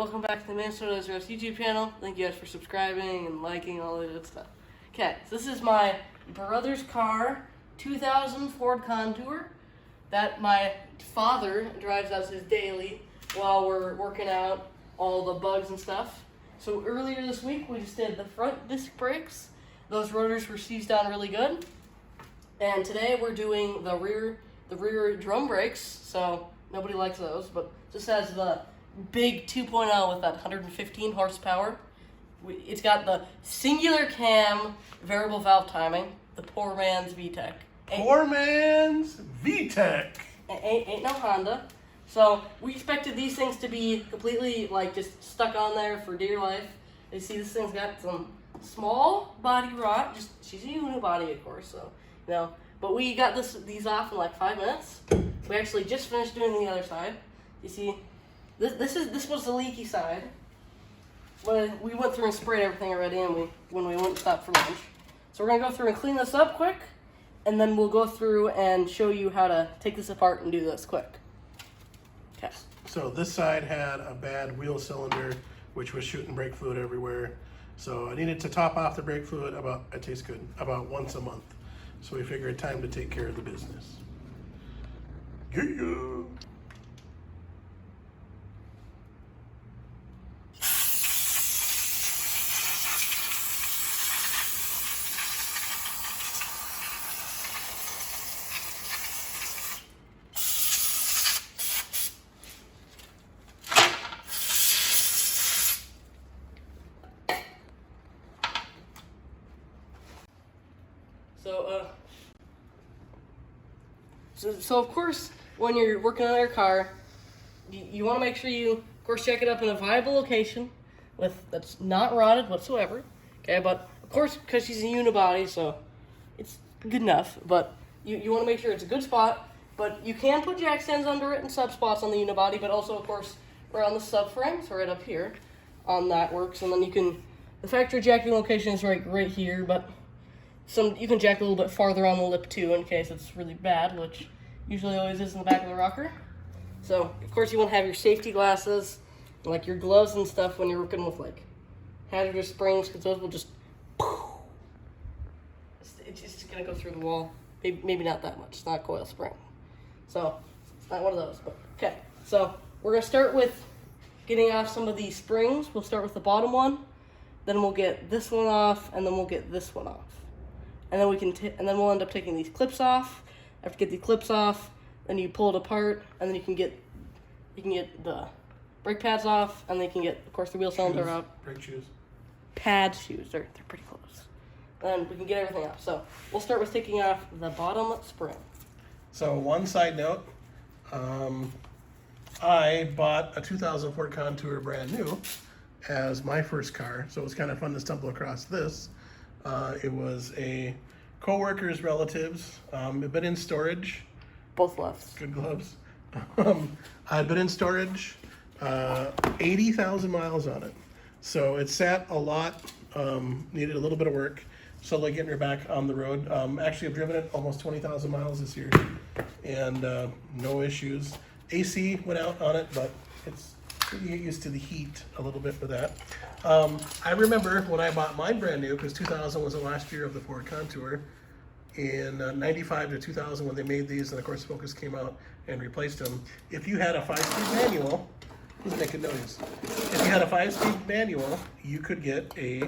Welcome back to the Minnesota's Roast YouTube channel. Thank you guys for subscribing and liking all the good stuff. Okay, so this is my brother's car, 2000 Ford Contour, that my father drives as his daily while we're working out all the bugs and stuff. So earlier this week, we just did the front disc brakes. Those rotors were seized down really good. And today we're doing the rear drum brakes, so nobody likes those, but this has the big 2.0 with that 115 horsepower. It's got the singular cam variable valve timing, the poor man's VTEC. Poor man's VTEC. Ain't no Honda. So we expected these things to be completely just stuck on there for dear life. You see this thing's got some small body rot, she's a unibody of course, so but we got these off in like 5 minutes. We actually just finished doing the other side. You see, this was the leaky side. But we went through and sprayed everything already, and when we went and stopped for lunch. So we're gonna go through and clean this up quick, and then we'll go through and show you how to take this apart and do this quick. Okay. So this side had a bad wheel cylinder, which was shooting brake fluid everywhere. So I needed to top off the brake fluid it tastes good, about once a month. So we figured time to take care of the business. Yeah. So of course, when you're working on your car, you want to make sure you, of course, check it up in a viable location that's not rotted whatsoever. Okay, but of course, because she's a unibody, so it's good enough. But you want to make sure it's a good spot. But you can put jack stands under it and sub spots on the unibody, but also, of course, right on the subframe, so right up here, on that works. And then the factory jacking location is right here, but you can jack a little bit farther on the lip too in case it's really bad, which usually always is in the back of the rocker. So of course you want to have your safety glasses, like your gloves and stuff when you're working with hazardous springs, because those will just it's just gonna go through the wall. Maybe not that much. It's not a coil spring, so it's not one of those. But okay, so we're gonna start with getting off some of these springs. We'll start with the bottom one, then we'll get this one off, and then we'll get this one off. And then we'll end up taking these clips off. After you get the clips off, then you pull it apart, and then you can get the brake pads off, and then you can get, of course, the wheel cylinder out. Brake shoes. Shoes. They're pretty close. Then we can get everything off. So we'll start with taking off the bottom spring. So one side note, I bought a 2000 Ford Contour brand new as my first car, so it was kind of fun to stumble across this. It was a co-worker's relatives. It'd been in storage. Both lefts. Good gloves. I'd been in storage, 80,000 miles on it. So it sat a lot, needed a little bit of work. So like getting her back on the road. Actually, I've driven it almost 20,000 miles this year, and no issues. AC went out on it, but you get used to the heat a little bit for that. I remember when I bought mine brand new, because 2000 was the last year of the Ford Contour, in 95 to 2000 when they made these, and of course Focus came out and replaced them. If you had a 5-speed manual, who's making noise? If you had a 5-speed manual, you could get a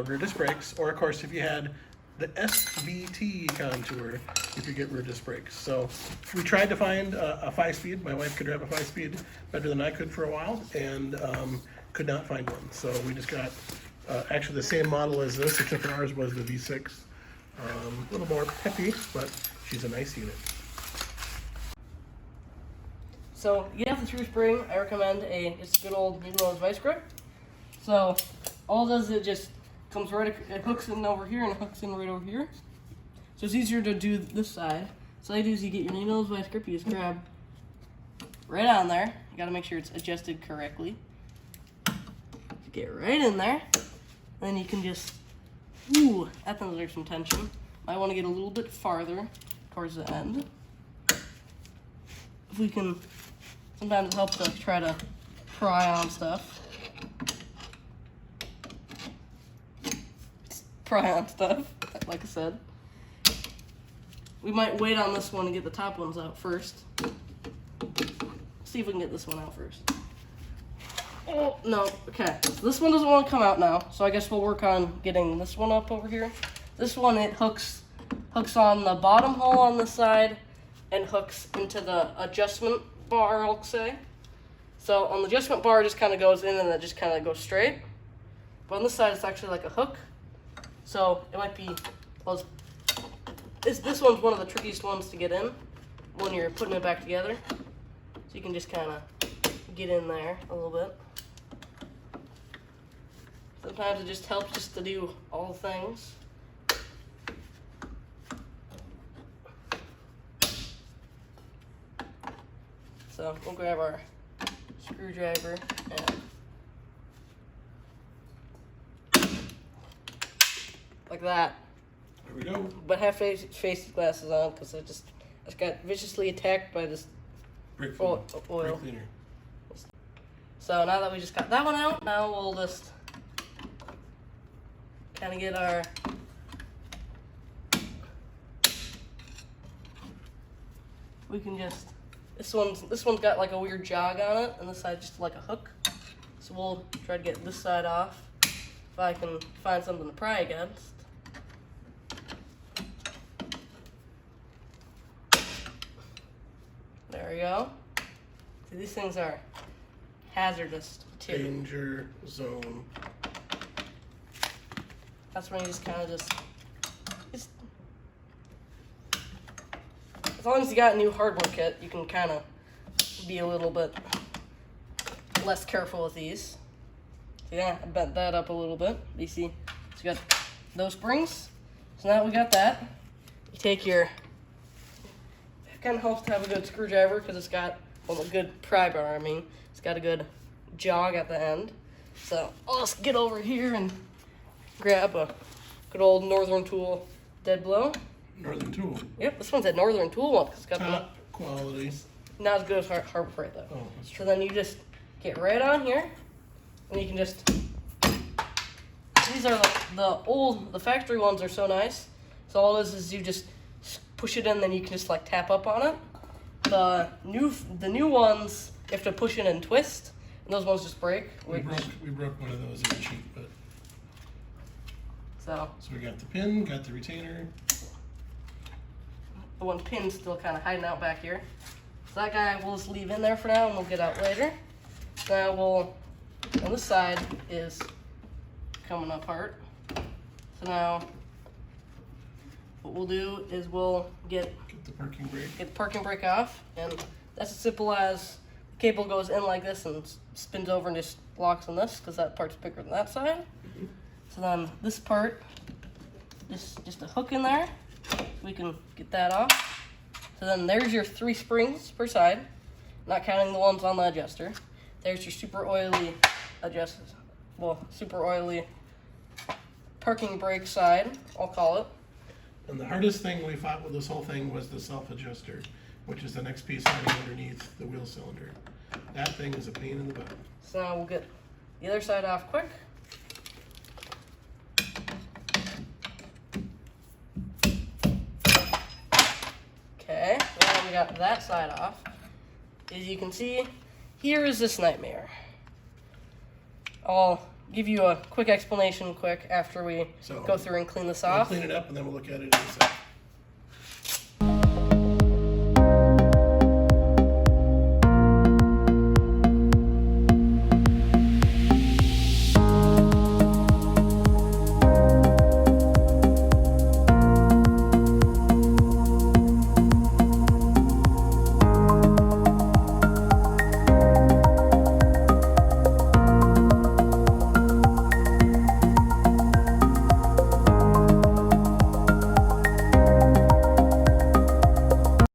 rear disc brakes, or of course if you had the SVT Contour, you could get rear disc brakes. So we tried to find a 5-speed. My wife could drive a 5-speed better than I could for a while, and could not find one. So we just got actually the same model as this, except for ours was the V6. A little more peppy, but she's a nice unit. So get off the true spring, I recommend just a good old Newell's vice grip. So all it does is it just comes it hooks in over here and it hooks in right over here. So it's easier to do this side. So all you do is you get your Newell's vice grip, you just grab right on there. You gotta make sure it's adjusted correctly. You get right in there, and then you can just, that thing there's some tension. Might want to get a little bit farther towards the end. If we can, sometimes it helps us try to pry on stuff. pry on stuff, like I said. We might wait on this one and get the top ones out first. See if we can get this one out first. Oh, no, okay. So this one doesn't want to come out now, so I guess we'll work on getting this one up over here. This one, it hooks on the bottom hole on this side and hooks into the adjustment bar, I'll say. So on the adjustment bar, it just kind of goes in and it just kind of goes straight. But on this side, it's actually like a hook. So it might be, well, this one's one of the trickiest ones to get in when you're putting it back together. So you can just kind of get in there a little bit. Sometimes it just helps just to do all the things. So we'll grab our screwdriver and like that. There we go. But have face glasses on because I just got viciously attacked by this Brake oil. cleaner. So now that we just got that one out, now we'll just kind of get our we can just this one's got like a weird jog on it, and this side just like a hook. So we'll try to get this side off if I can find something to pry against. There we go. See, these things are hazardous too. Danger zone. That's when you just kind of just as long as you got a new hardware kit, you can kind of be a little bit less careful with these. So yeah, I bent that up a little bit. You see, so you got those springs. So now we got that. You take your, it kind of helps to have a good screwdriver because it's got, well, a good pry bar, I mean. It's got a good jog at the end. So I'll just get over here and grab a good old Northern Tool dead blow. Northern Tool. Yep, this one's a Northern Tool one because it's got Top quality. not as good as Harbor Freight though. Oh, that's So true. then you just get right on here, and you can just. These are the factory ones are so nice. So all it is you just push it in, then you can just like tap up on it. The new ones you have to push in and twist, and those ones just break. We broke one of those in a cheat, but So we got the pin, got the retainer. the one pin's still kind of hiding out back here. So that guy we'll just leave in there for now, and we'll get out later. Now we'll, on this side is coming apart. So now what we'll do is we'll get The parking brake. the parking brake off, and that's as simple as the cable goes in like this and spins over and just locks on this because that part's bigger than that side. So then this part, just a hook in there, so we can get that off. So then there's your 3 springs per side, not counting the ones on the adjuster. There's your super oily super oily parking brake side, I'll call it. And the hardest thing we fought with this whole thing was the self-adjuster, which is the next piece running underneath the wheel cylinder. That thing is a pain in the butt. So now we'll get the other side off quick. Okay, now we got that side off. As you can see, here is this nightmare. I'll give you a quick explanation after we So, go through and clean this We'll off. clean it up and then we'll look at it in a second.